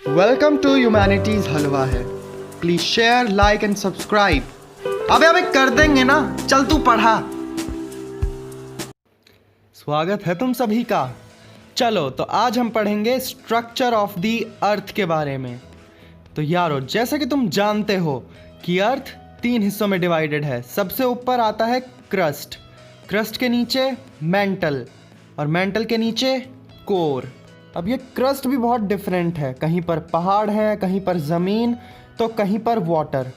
Welcome to humanities हलवा है। Please share, like and subscribe. अबे कर देंगे ना, चल तू पढ़ा। स्वागत है तुम सभी का। चलो तो आज हम पढ़ेंगे स्ट्रक्चर ऑफ द अर्थ के बारे में। तो यारो, जैसा कि तुम जानते हो कि अर्थ 3 हिस्सों में डिवाइडेड है। सबसे ऊपर आता है क्रस्ट, क्रस्ट के नीचे मेंटल और मेंटल के नीचे कोर। अब ये क्रस्ट भी बहुत डिफरेंट है, कहीं पर पहाड़ है, कहीं पर ज़मीन, तो कहीं पर वाटर।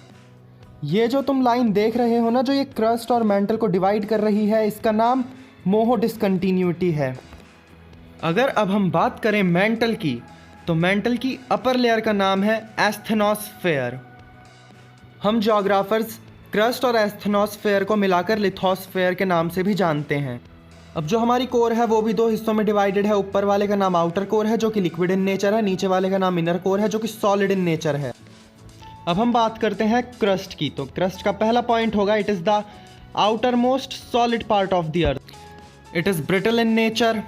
ये जो तुम लाइन देख रहे हो ना, जो ये क्रस्ट और मेंटल को डिवाइड कर रही है, इसका नाम मोहो डिसकंटिन्यूटी है। अगर अब हम बात करें मेंटल की, तो मेंटल की अपर लेयर का नाम है एस्थेनोस्फेयर। हम ज्योग्राफर्स क्रस्ट और एस्थेनोस्फेयर को मिलाकर लिथोस्फेयर के नाम से भी जानते हैं। अब जो हमारी कोर है वो भी 2 हिस्सों में डिवाइडेड है। ऊपर वाले का नाम आउटर कोर है जो कि लिक्विड इन नेचर है, नीचे वाले का नाम इनर कोर है जो कि सॉलिड इन नेचर है। अब हम बात करते हैं क्रस्ट की। तो क्रस्ट का पहला पॉइंट होगा, it is the outermost solid part of the earth. It is brittle in nature.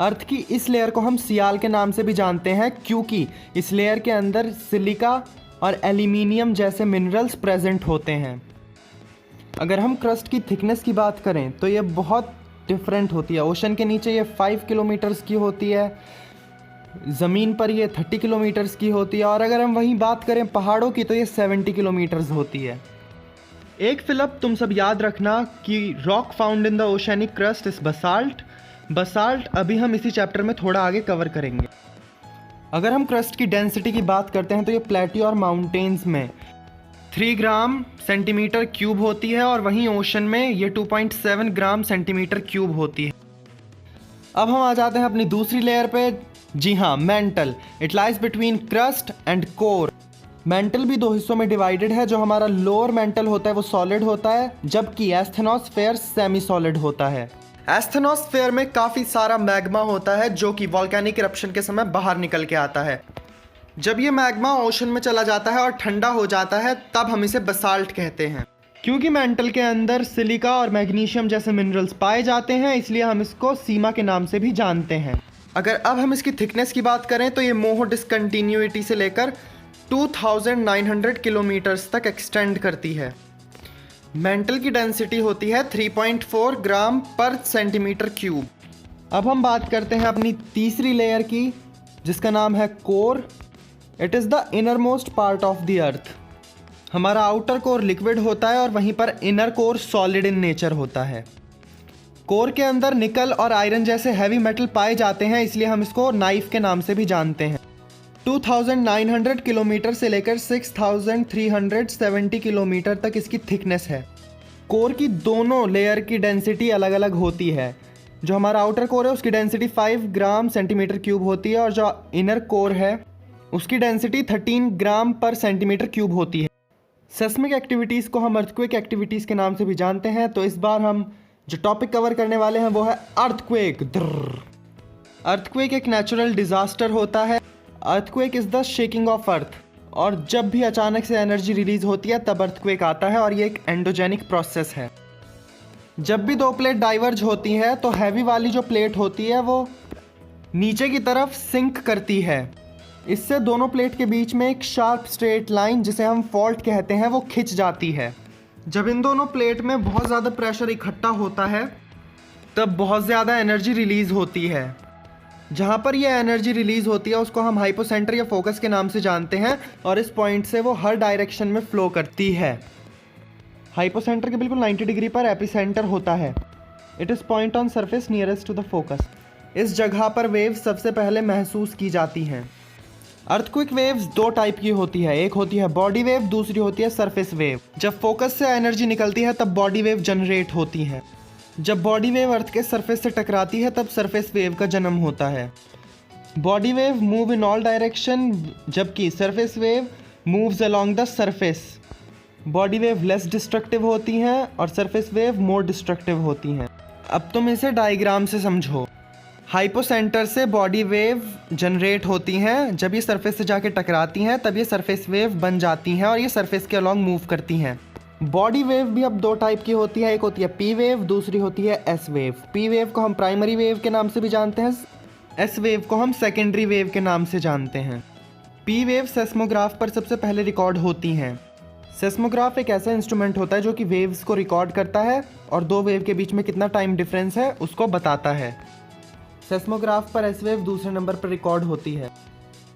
अर्थ की इस लेयर को हम सियाल के नाम से भी जानते हैं क्योंकि इस लेयर के अंदर सिलिका और एल्यूमिनियम जैसे मिनरल्स प्रेजेंट होते हैं। अगर हम क्रस्ट की थिकनेस की बात करें तो ये बहुत डिफरेंट होती है। ओशन के नीचे ये 5 किलोमीटर्स की होती है, ज़मीन पर ये 30 किलोमीटर्स की होती है, और अगर हम वहीं बात करें पहाड़ों की तो ये 70 किलोमीटर्स होती है। एक फिलअप तुम सब याद रखना कि rock found in the oceanic crust is basalt. Basalt अभी हम इसी चैप्टर में थोड़ा आगे कवर करेंगे। अगर हम क्रस्ट की डेंसिटी की बात करते हैं तो ये प्लेट्यू और माउंटेन्स में 3 ग्राम सेंटीमीटर क्यूब होती है, और वहीं ओशन में ये 2.7 ग्राम सेंटीमीटर क्यूब होती है। अब हम आ जाते हैं अपनी दूसरी लेयर पे। जी हाँ, mental. It lies between crust and core. Mental भी 2 हिस्सों में डिवाइडेड है। जो हमारा लोअर मेंटल होता है वो सॉलिड होता है, जबकि एस्थेनोस्फेयर सेमी सॉलिड होता है। एस्थेनोस्फेयर में काफ़ी सारा मैग्मा होता है जो कि वॉल्केनिक इरप्शन के समय बाहर निकल के आता है। जब ये मैग्मा ओशन में चला जाता है और ठंडा हो जाता है तब हम इसे बसाल्ट कहते हैं। क्योंकि मेंटल के अंदर सिलिका और मैग्नीशियम जैसे मिनरल्स पाए जाते हैं, इसलिए हम इसको सीमा के नाम से भी जानते हैं। अगर अब हम इसकी थिकनेस की बात करें तो ये मोहो डिसकंटिन्यूटी से लेकर 2900 किलोमीटर्स तक एक्सटेंड करती है। मेंटल की डेंसिटी होती है 3.4 ग्राम पर सेंटीमीटर क्यूब। अब हम बात करते हैं अपनी तीसरी लेयर की, जिसका नाम है core. It is the inner most part of the अर्थ। हमारा आउटर कोर लिक्विड होता है और वहीं पर inner core solid in nature होता है। कोर के अंदर निकल और आयरन जैसे हैवी मेटल पाए जाते हैं, इसलिए हम इसको नाइफ के नाम से भी जानते हैं। 2900 किलोमीटर से लेकर 6370 किलोमीटर तक इसकी थिकनेस है। कोर की दोनों लेयर की डेंसिटी अलग अलग होती है। जो हमारा आउटर कोर है उसकी डेंसिटी 5 ग्राम सेंटीमीटर क्यूब होती है, और जो इनर कोर है उसकी डेंसिटी 13 ग्राम पर सेंटीमीटर क्यूब होती है। सेस्मिक एक्टिविटीज़ को हम अर्थक्वेक एक्टिविटीज़ के नाम से भी जानते हैं। तो इस बार हम जो टॉपिक कवर करने वाले हैं वो है अर्थक्वेक। अर्थक्वेक एक नेचुरल डिजास्टर होता है। Earthquake is the shaking of earth, और जब भी अचानक से एनर्जी रिलीज होती है तब अर्थक्वेक आता है, और ये एक एंडोजेनिक प्रोसेस है। जब भी 2 प्लेट डाइवर्ज होती है तो हैवी वाली जो प्लेट होती है वो नीचे की तरफ सिंक करती है। इससे दोनों प्लेट के बीच में एक शार्प स्ट्रेट लाइन, जिसे हम फॉल्ट कहते हैं, वो खिंच जाती है। जब इन दोनों प्लेट में बहुत ज़्यादा प्रेशर इकट्ठा होता है तब बहुत ज़्यादा एनर्जी रिलीज़ होती है। जहाँ पर यह एनर्जी रिलीज़ होती है उसको हम हाइपोसेंटर या फोकस के नाम से जानते हैं, और इस पॉइंट से वो हर डायरेक्शन में फ्लो करती है। हाइपोसेंटर के बिल्कुल 90 डिग्री पर एपिसेंटर होता है। It is point on surface nearest to the focus. इस जगह पर वेव्स सबसे पहले महसूस की जाती हैं। अर्थक्वेक वेव्स 2 टाइप की होती है। एक होती है बॉडी वेव, दूसरी होती है सरफेस वेव। जब फोकस से एनर्जी निकलती है तब बॉडी वेव जनरेट होती है। जब बॉडी वेव अर्थ के सरफेस से टकराती है तब सरफेस वेव का जन्म होता है। Body wave move in all direction, जबकि surface wave moves along the surface. Body wave less destructive होती हैं और सरफेस वेव मोर डिस्ट्रक्टिव होती हैं। अब तुम इसे डायग्राम से समझो। हाइपोसेंटर से बॉडी वेव जनरेट होती हैं। जब ये सरफेस से जाके टकराती हैं तब ये सरफेस वेव बन जाती हैं और ये सरफेस के अलॉन्ग मूव करती हैं। बॉडी वेव भी अब 2 टाइप की होती है। एक होती है पी वेव, दूसरी होती है एस वेव। पी वेव को हम प्राइमरी वेव के नाम से भी जानते हैं, एस वेव को हम सेकेंडरी वेव के नाम से जानते हैं। पी वेव सेस्मोग्राफ पर सबसे पहले रिकॉर्ड होती हैं। सेस्मोग्राफ एक ऐसा इंस्ट्रूमेंट होता है जो कि वेव्स को रिकॉर्ड करता है और दो वेव के बीच में कितना टाइम डिफरेंस है उसको बताता है। सेस्मोग्राफ पर एस वेव दूसरे नंबर पर रिकॉर्ड होती है।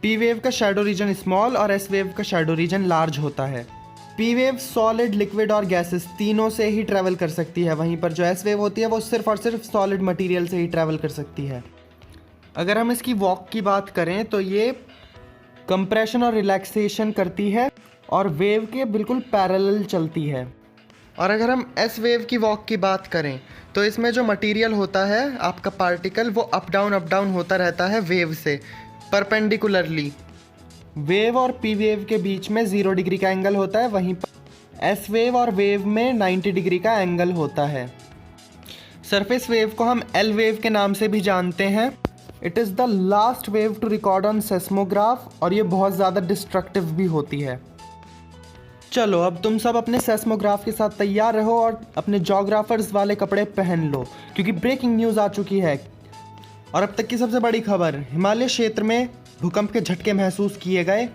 पी वेव का शैडो रीजन स्मॉल और एस वेव का शैडो रीजन लार्ज होता है। पी वेव सॉलिड, लिक्विड और गैसेस तीनों से ही ट्रैवल कर सकती है, वहीं पर जो एस वेव होती है वो सिर्फ और सिर्फ सॉलिड मटेरियल से ही ट्रैवल कर सकती है। अगर हम इसकी वॉक की बात करें तो ये कंप्रेशन और रिलैक्सेशन करती है और वेव के बिल्कुल पैरेलल चलती है। और अगर हम एस वेव की वॉक की बात करें तो इसमें जो मटेरियल होता है आपका पार्टिकल वो अप डाउन होता रहता है वेव से परपेंडिकुलरली। वेव और पी वेव के बीच में 0 डिग्री का एंगल होता है, वहीं पर एस वेव और वेव में 90 डिग्री का एंगल होता है। सरफेस वेव को हम एल वेव के नाम से भी जानते हैं। It is the last wave to record on seismograph और ये बहुत ज़्यादा डिस्ट्रक्टिव भी होती है। चलो अब तुम सब अपने सेस्मोग्राफ के साथ तैयार रहो और अपने जोग्राफर्स वाले कपड़े पहन लो, क्योंकि ब्रेकिंग न्यूज़ आ चुकी है। और अब तक की सबसे बड़ी खबर, हिमालय क्षेत्र में भूकंप के झटके महसूस किए गए।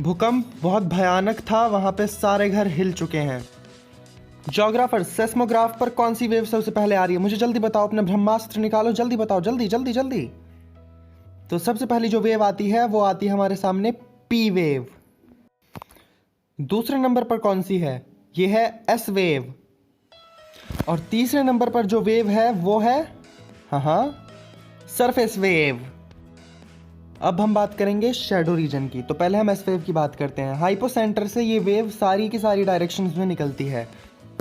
भूकंप बहुत भयानक था, वहाँ पे सारे घर हिल चुके हैं। जोग्राफर, सेस्मोग्राफ पर कौन सी वेव सबसे पहले आ रही है? मुझे जल्दी बताओ, अपने ब्रह्मास्त्र निकालो, जल्दी बताओ, जल्दी जल्दी जल्दी। तो सबसे पहली जो वेव आती है वो आती है हमारे सामने पी वेव। दूसरे नंबर पर कौन सी है? ये है एस वेव। और तीसरे नंबर पर जो वेव है वो है सरफेस वेव। अब हम बात करेंगे शैडो रीजन की। तो पहले हम एस वेव की बात करते हैं। हाइपोसेंटर से ये वेव सारी की सारी डायरेक्शंस में निकलती है।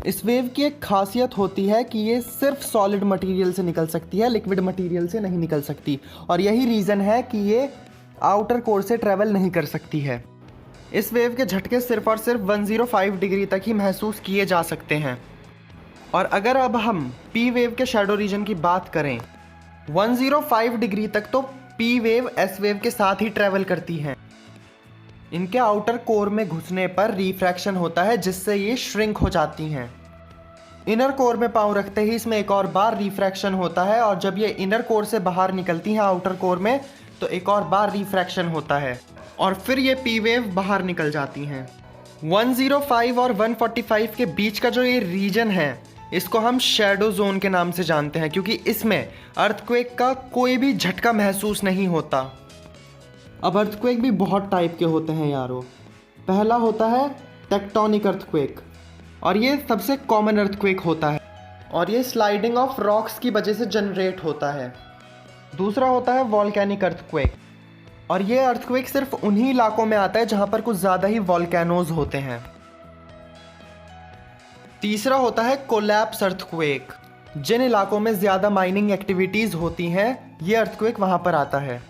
इस वेव की एक खासियत होती है कि ये सिर्फ सॉलिड मटेरियल से निकल सकती है, लिक्विड मटेरियल से नहीं निकल सकती। और यही रीज़न है कि ये आउटर कोर से ट्रैवल नहीं कर सकती है। इस वेव के झटके सिर्फ और सिर्फ 105 डिग्री तक ही महसूस किए जा सकते हैं। और अगर अब हम पी वेव के शैडो रीजन की बात करें, 105 डिग्री तक तो पी वेव एस वेव के साथ ही ट्रैवल करती हैं। इनके आउटर कोर में घुसने पर रिफ्रैक्शन होता है, जिससे ये श्रिंक हो जाती हैं। इनर कोर में पाँव रखते ही इसमें एक और बार रिफ्रैक्शन होता है, और जब ये इनर कोर से बाहर निकलती हैं आउटर कोर में तो एक और बार रिफ्रैक्शन होता है और फिर ये पी वेव बाहर निकल जाती हैं। 105 और 145 के बीच का जो ये रीजन है इसको हम शैडो जोन के नाम से जानते हैं, क्योंकि इसमें अर्थक्वेक का कोई भी झटका महसूस नहीं होता। अब अर्थक्वेक भी बहुत टाइप के होते हैं यारो। पहला होता है टेक्टोनिक अर्थक्वेक, और ये सबसे कॉमन अर्थक्वेक होता है और ये स्लाइडिंग ऑफ रॉक्स की वजह से जनरेट होता है। दूसरा होता है वॉल्केनिक अर्थक्वेक, और ये अर्थक्वेक सिर्फ उन्हीं इलाकों में आता है जहाँ पर कुछ ज़्यादा ही वॉल्केनोज होते हैं। तीसरा होता है कोलैप्स अर्थक्वेक। जिन इलाकों में ज़्यादा माइनिंग एक्टिविटीज़ होती हैं ये अर्थक्वेक वहाँ पर आता है।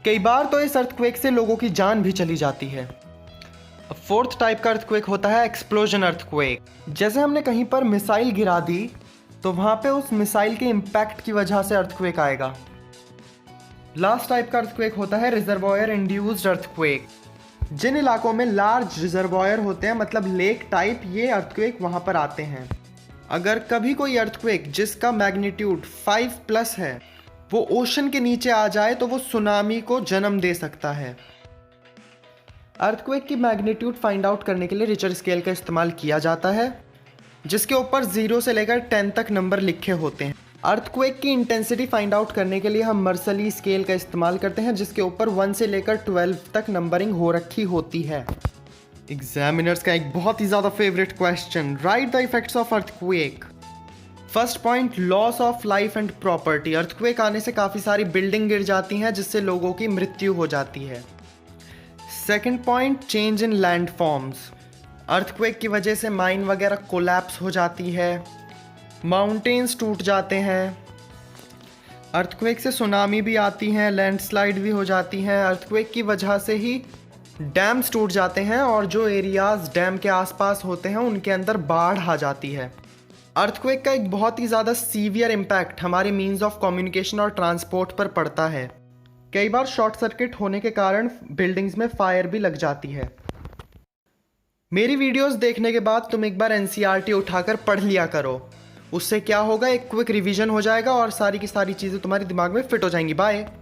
कई बार तो इस अर्थक्वेक से लोगों की जान भी चली जाती है। अब फोर्थ टाइप का अर्थक्वेक होता है एक्सप्लोजन अर्थक्वेक। जैसे हमने कहीं पर मिसाइल गिरा दी तो वहाँ पे उस मिसाइल के इम्पैक्ट की वजह से अर्थक्वेक आएगा। लास्ट टाइप का अर्थक्वेक होता है रिजर्वॉयर इंड्यूस्ड अर्थक्वेक। जिन इलाकों में लार्ज रिजर्वॉयर होते हैं, मतलब लेक टाइप, ये अर्थक्वेक वहाँ पर आते हैं। अगर कभी कोई अर्थक्वेक जिसका मैग्नीट्यूड 5+ है वो ओशन के नीचे आ जाए तो वो सुनामी को जन्म दे सकता है। अर्थक्वेक की मैग्नीट्यूड फाइंड आउट करने के लिए रिचर स्केल का इस्तेमाल किया जाता है, जिसके ऊपर 0 से लेकर 10 तक नंबर लिखे होते हैं। अर्थक्वेक की इंटेंसिटी फाइंड आउट करने के लिए हम मर्सली स्केल का इस्तेमाल करते हैं, जिसके ऊपर 1 से लेकर 12 तक नंबरिंग हो रखी होती है। एग्जामिनर्स का एक बहुत ही ज़्यादा favourite question, right the effects of earthquake. First point, loss of life and property. Earthquake आने से काफ़ी सारी बिल्डिंग गिर जाती हैं, जिससे लोगों की मृत्यु हो जाती है। Second point, change in land forms. Earthquake की वजह से माइन वगैरह कोलैप्स हो जाती है, माउंटेन्स टूट जाते हैं। अर्थक्वेक से सुनामी भी आती हैं, लैंडस्लाइड भी हो जाती हैं। अर्थक्वेक की वजह से ही डैम्स टूट जाते हैं और जो एरियाज़ डैम के आसपास होते हैं उनके अंदर बाढ़ आ जाती है। अर्थक्वेक का एक बहुत ही ज़्यादा सीवियर इम्पैक्ट हमारे मीन्स ऑफ कम्युनिकेशन और ट्रांसपोर्ट पर पड़ता है। कई बार शॉर्ट सर्किट होने के कारण बिल्डिंग्स में फायर भी लग जाती है। मेरी वीडियोस देखने के बाद तुम एक बार एनसीईआरटी उठाकर पढ़ लिया करो। उससे क्या होगा, एक क्विक रिवीजन हो जाएगा और सारी की सारी चीज़ें तुम्हारे दिमाग में फिट हो जाएंगी। बाय।